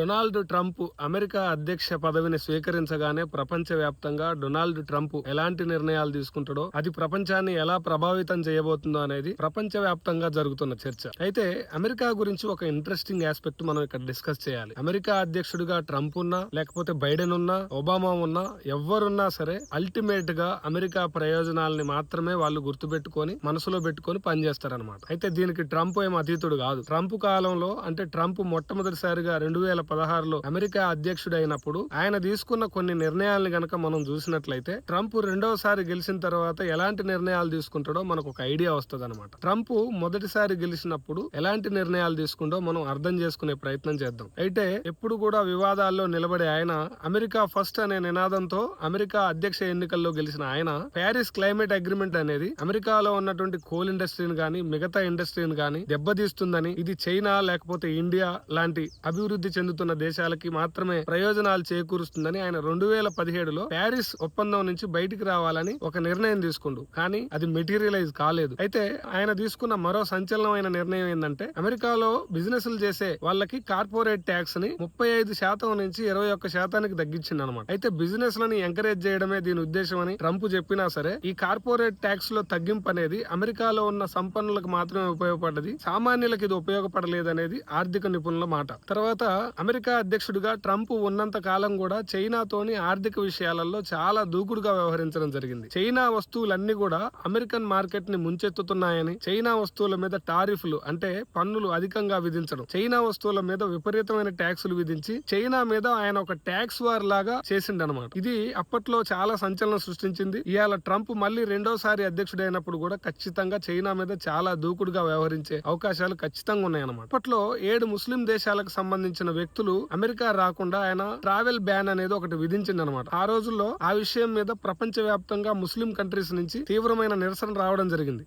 Donald Trump America అధ్యక్ష పదవిని స్వీకరించగానే ప్రపంచవ్యాప్తంగా డొనాల్డ్ ట్రంప్ ఎలాంటి నిర్ణయాలు తీసుకుంటాడో, అది ప్రపంచాన్ని ఎలా ప్రభావితం చేయబోతుందో అనేది ప్రపంచవ్యాప్తంగా జరుగుతున్న చర్చ. అయితే అమెరికా గురించి ఒక ఇంట్రెస్టింగ్ ఆస్పెక్ట్ మనం ఇక్కడ డిస్కస్ చేయాలి. అమెరికా అధ్యక్షుడిగా ట్రంప్ ఉన్నా, లేకపోతే బైడెన్ ఉన్నా, ఒబామా ఉన్నా, ఎవరున్నా సరే అల్టిమేట్ గా అమెరికా ప్రయోజనాలని మాత్రమే వాళ్ళు గుర్తుపెట్టుకొని మనసులో పెట్టుకొని పనిచేస్తారనమాట. అయితే దీనికి ట్రంప్ ఏం అతీతుడు కాదు. ట్రంప్ కాలంలో, అంటే ట్రంప్ మొట్టమొదటిసారిగా 2016లో అమెరికా అధ్యక్షుడు అయినప్పుడు ఆయన తీసుకున్న కొన్ని నిర్ణయాలను గనక మనం చూసినట్లయితే, ట్రంప్ రెండోసారి గెలిచిన తర్వాత ఎలాంటి నిర్ణయాలు తీసుకుంటాడో మనకు ఒక ఐడియా వస్తుంది అనమాట. ట్రంప్ మొదటిసారి గెలిచినప్పుడు ఎలాంటి నిర్ణయాలు తీసుకుంటో మనం అర్థం చేసుకునే ప్రయత్నం చేద్దాం. అయితే ఎప్పుడు కూడా వివాదాల్లో నిలబడే ఆయన అమెరికా ఫస్ట్ అనే నినాదంతో అమెరికా అధ్యక్ష ఎన్నికల్లో గెలిచిన ఆయన ప్యారిస్ క్లైమేట్ అగ్రిమెంట్ అనేది అమెరికాలో ఉన్నటువంటి కోల్ ఇండస్ట్రీని గానీ మిగతా ఇండస్ట్రీని గానీ దెబ్బతీస్తుందని, ఇది చైనా లేకపోతే ఇండియా లాంటి అభివృద్ధి చెందుతున్న దేశాలకి మాత్రమే ప్రయోజనాలు చేకూరుస్తుందని ఆయన 2017లో ప్యారిస్ ఒప్పందం నుంచి బయటికి రావాలని ఒక నిర్ణయం తీసుకుండు. కానీ అది మెటీరియలైజ్ కాలేదు. అయితే ఆయన తీసుకున్న మరో సంచలనమైన నిర్ణయం ఏంటంటే, అమెరికాలో బిజినెస్లు చేసే వాళ్ళకి కార్పొరేట్ ట్యాక్స్ ని 35% నుంచి 21% తగ్గించింది అనమాట. అయితే బిజినెస్ లని ఎంకరేజ్ చేయడమే దీని ఉద్దేశం అని ట్రంప్ చెప్పినా సరే, ఈ కార్పొరేట్ ట్యాక్స్ లో తగ్గింపు అనేది అమెరికాలో ఉన్న సంపన్నులకు మాత్రమే ఉపయోగపడ్డది, సామాన్యులకు ఇది ఉపయోగపడలేదనేది ఆర్థిక నిపుణుల మాట. తర్వాత అమెరికా అధ్యక్షుడిగా ట్రంప్ ఉన్నంత కాలం కూడా చైనాతోని ఆర్థిక విషయాలలో చాలా దూకుడుగా వ్యవహరించడం జరిగింది. చైనా వస్తువులన్నీ కూడా అమెరికన్ మార్కెట్ ని ముంచెత్తుతున్నాయని, చైనా వస్తువుల మీద టారిఫ్లు అంటే పన్నులు అధికంగా విధించడం, చైనా వస్తువుల మీద విపరీతమైన ట్యాక్సులు విధించి చైనా మీద ఆయన ఒక ట్యాక్స్ వార్ లాగా చేసిండనమాట. ఇది అప్పట్లో చాలా సంచలనం సృష్టించింది. ఇవాళ ట్రంప్ మళ్ళీ రెండోసారి అధ్యక్షుడైనప్పుడు కూడా ఖచ్చితంగా చైనా మీద చాలా దూకుడుగా వ్యవహరించే అవకాశాలు ఖచ్చితంగా ఉన్నాయన్నమాట. అప్పట్లో 7 ముస్లిం దేశాలకు సంబంధించిన వ్యక్తులు అమెరికా రాకుండా ఆయన ట్రావెల్ బ్యాన్ అనేది ఒకటి విధించిందనమాట. ఆ రోజుల్లో ఆ విషయం మీద ప్రపంచ వ్యాప్తంగా ముస్లిం కంట్రీస్ నుంచి తీవ్రమైన నిరసన రావడం జరిగింది.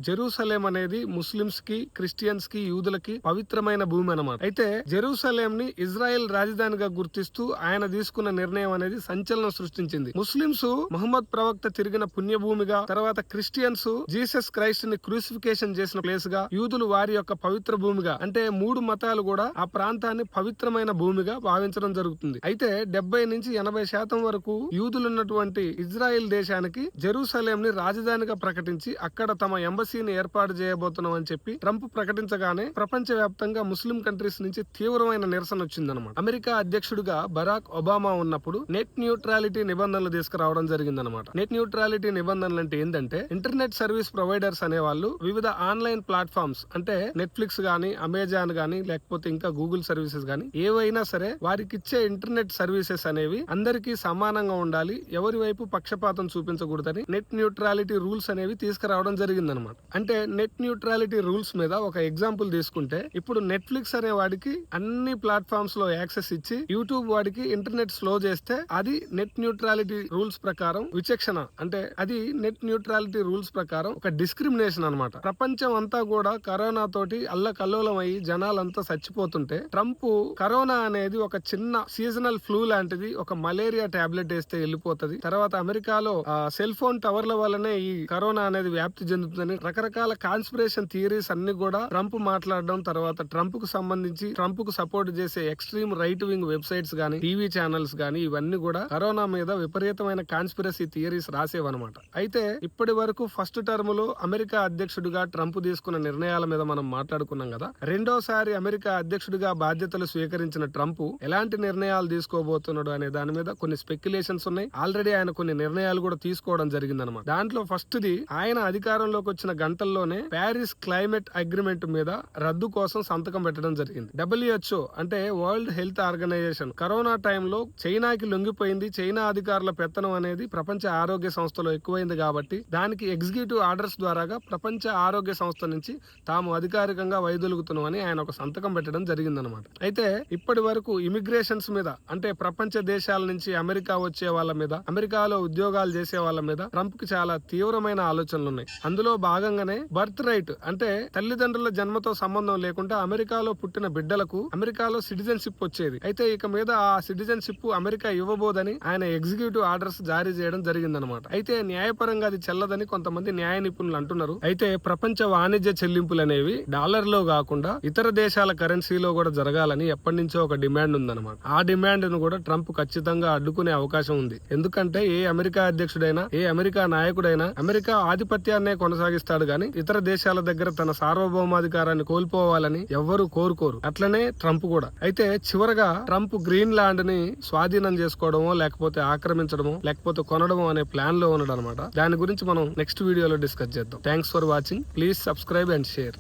జెరూసలేం అనేది ముస్లింస్ కి, క్రిస్టియన్స్ కి, యూదులకి పవిత్రమైన భూమి అన్నమాట. అయితే జెరూసలేం ని ఇజ్రాయెల్ రాజధానిగా గుర్తిస్తూ ఆయన తీసుకున్న నిర్ణయం అనేది సంచలనం సృష్టించింది. ముస్లింస్ ముహమ్మద్ ప్రవక్త తిరిగిన పుణ్యభూమిగా, తర్వాత క్రిస్టియన్స్ జీసస్ క్రైస్ట్ ని క్రూసిఫికేషన్ చేసిన ప్లేస్ గా, యూదులు వారి యొక్క పవిత్ర భూమిగా, అంటే 3 మతాలు కూడా ఆ ప్రాంతాన్ని పవిత్రమైన భూమిగా భావించడం జరుగుతుంది. అయితే 70 నుంచి 80% వరకు యూదులున్నటువంటి ఇజ్రాయెల్ దేశానికి జెరూసలేం ని రాజధానిగా ప్రకటించి అక్కడ తమ ఎంబసీని ఏర్పాటు చేయబోతున్నాం అని చెప్పి ట్రంప్ ప్రకటించగానే ప్రపంచ వ్యాప్తంగా ముస్లిం కంట్రీస్ నుంచి తీవ్రమైన నిరసన వచ్చిందనమాట. అమెరికా అధ్యక్షుడిగా బరాక్ ఒబామా ఉన్నప్పుడు నెట్ న్యూట్రాలిటీ నిబంధనలు తీసుకురావడం జరిగిందనమాట. నెట్ న్యూట్రాలిటీ నిబంధనలు అంటే ఏంటంటే, ఇంటర్నెట్ సర్వీస్ ప్రొవైడర్స్ అనే వాళ్ళు వివిధ ఆన్లైన్ ప్లాట్ఫామ్స్ అంటే నెట్ఫ్లిక్స్ గానీ, అమెజాన్ గానీ, లేకపోతే ఇంకా గూగుల్ సర్వీసెస్ గానీ ఏవైనా సరే వారికి ఇచ్చే ఇంటర్నెట్ సర్వీసెస్ అనేవి అందరికీ సమానంగా ఉండాలి, ఎవరి వైపు పక్షపాతం చూపించకూడదని నెట్ న్యూట్రాలిటీ రూల్స్ అనేవి తీసుకురావడం జరిగిందనమాట. అంటే నెట్ న్యూట్రాలిటీ రూల్స్ మీద ఒక ఎగ్జాంపుల్ తీసుకుంటే, ఇప్పుడు నెట్ఫ్లిక్స్ అనే వాడికి అన్ని ప్లాట్ఫామ్స్ లో యాక్సెస్ ఇచ్చి యూట్యూబ్ వాడికి ఇంటర్నెట్ స్లో చేస్తే అది నెట్ న్యూట్రాలిటీ రూల్స్ ప్రకారం విచక్షణ, అంటే అది నెట్ న్యూట్రాలిటీ రూల్స్ ప్రకారం ఒక డిస్క్రిమినేషన్ అనమాట. ప్రపంచం అంతా కూడా కరోనా తోటి అల్లకల్లోలం అయ్యి జనాలంతా చచ్చిపోతుంటే, ట్రంప్ కరోనా అనేది ఒక చిన్న సీజనల్ ఫ్లూ లాంటిది, ఒక మలేరియా టాబ్లెట్ వేస్తే వెళ్ళిపోతుంది, తర్వాత అమెరికాలో సెల్ ఫోన్ టవర్ల వల్లనే ఈ కరోనా అనేది వ్యాప్తి చెందుతుందని రకరకాల కాన్స్పిరేషన్ థియరీస్ అన్ని కూడా ట్రంప్ మాట్లాడడం, తర్వాత ట్రంప్ కు సంబంధించి ట్రంప్ కు సపోర్ట్ చేసే ఎక్స్ట్రీమ్ రైట్ వింగ్ వెబ్సైట్స్ గానీ, టీవీ ఛానల్స్ గానీ ఇవన్నీ కూడా కరోనా మీద విపరీతమైన కాన్స్పిరసీ థియరీస్ రాసేవన్నమాట. అయితే ఇప్పటి వరకు ఫస్ట్ టర్మ్ లో అమెరికా అధ్యక్షుడిగా ట్రంప్ తీసుకున్న నిర్ణయాల మీద మనం మాట్లాడుకున్నాం కదా. రెండోసారి అమెరికా అధ్యక్షుడిగా బాధ్యతలు స్వీకరించిన ట్రంప్ ఎలాంటి నిర్ణయాలు తీసుకోబోతున్నాడు అనే దాని మీద కొన్ని స్పెక్యులేషన్స్ ఉన్నాయి. ఆల్రెడీ ఆయన కొన్ని నిర్ణయాలు కూడా తీసుకోవడం జరిగిందనమాట. దాంట్లో ఫస్ట్ ది, ఆయన అధికారంలోకి వచ్చిన గంటల్లోనే ప్యారిస్ క్లైమేట్ అగ్రిమెంట్ మీద రద్దు కోసం సంతకం పెట్టడం జరిగింది. WHO అంటే వరల్డ్ హెల్త్ ఆర్గనైజేషన్ కరోనా టైంలో చైనాకి లొంగిపోయింది, చైనా అధికారుల పెత్తనం అనేది ప్రపంచ ఆరోగ్య సంస్థలో ఎక్కువైంది కాబట్టి దానికి ఎగ్జిక్యూటివ్ ఆర్డర్స్ ద్వారాగా ప్రపంచ ఆరోగ్య సంస్థ నుంచి తాము అధికారికంగా వైదొలుగుతున్నామని ఆయన ఒక సంతకం పెట్టడం జరిగిందనమాట. అయితే ఇప్పటి వరకు ఇమిగ్రేషన్స్ మీద, అంటే ప్రపంచ దేశాల నుంచి అమెరికా వచ్చే వాళ్ళ మీద, అమెరికాలో ఉద్యోగాలు చేసే వాళ్ళ మీద ట్రంప్ కి చాలా తీవ్రమైన ఆలోచనలు ఉన్నాయి. అందులో భాగంగానే బర్త్ రైట్, అంటే తల్లిదండ్రుల జన్మతో సంబంధం లేకుండా అమెరికాలో పుట్టిన బిడ్డలకు అమెరికాలో సిటిజన్షిప్ వచ్చేది. అయితే ఇక మీద ఆ సిటిజన్షిప్ అమెరికా ఇవ్వబోదని ఆయన ఎగ్జిక్యూటివ్ ఆర్డర్స్ జారీ చేయడం జరిగిందనమాట. అయితే న్యాయపరంగా అది చెల్లదని కొంతమంది న్యాయ నిపుణులు అంటున్నారు. అయితే ప్రపంచ వాణిజ్య చెల్లింపులు అనేవి డాలర్ లో కాకుండా ఇతర దేశాల కరెన్సీలో కూడా జరగాలని ఎప్పటి నుంచో ఒక డిమాండ్ ఉందన్నమాట. ఆ డిమాండ్ ను కూడా ట్రంప్ ఖచ్చితంగా అడ్డుకునే అవకాశం ఉంది. ఎందుకంటే ఏ అమెరికా అధ్యక్షుడైనా, ఏ అమెరికా నాయకుడైనా అమెరికా ఆధిపత్యాన్నే కొనసాగిస్తాడు గాని ఇతర దేశాల దగ్గర తన సార్వభౌమాధికారాన్ని కోల్పోవాలని ఎవ్వరూ కోరుకోరు. అట్లనే ట్రంప్ కూడా. అయితే చివరగా ట్రంప్ గ్రీన్లాండ్ ని స్వాధీనం చేసుకోవడమో, లేకపోతే ఆక్రమించడమో, లేకపోతే కొనడమో అనే ప్లాన్ లో ఉన్నాడు అనమాట. దాని గురించి మనం నెక్స్ట్ వీడియోలో డిస్కస్ చేద్దాం. Thanks for watching. Please subscribe and share.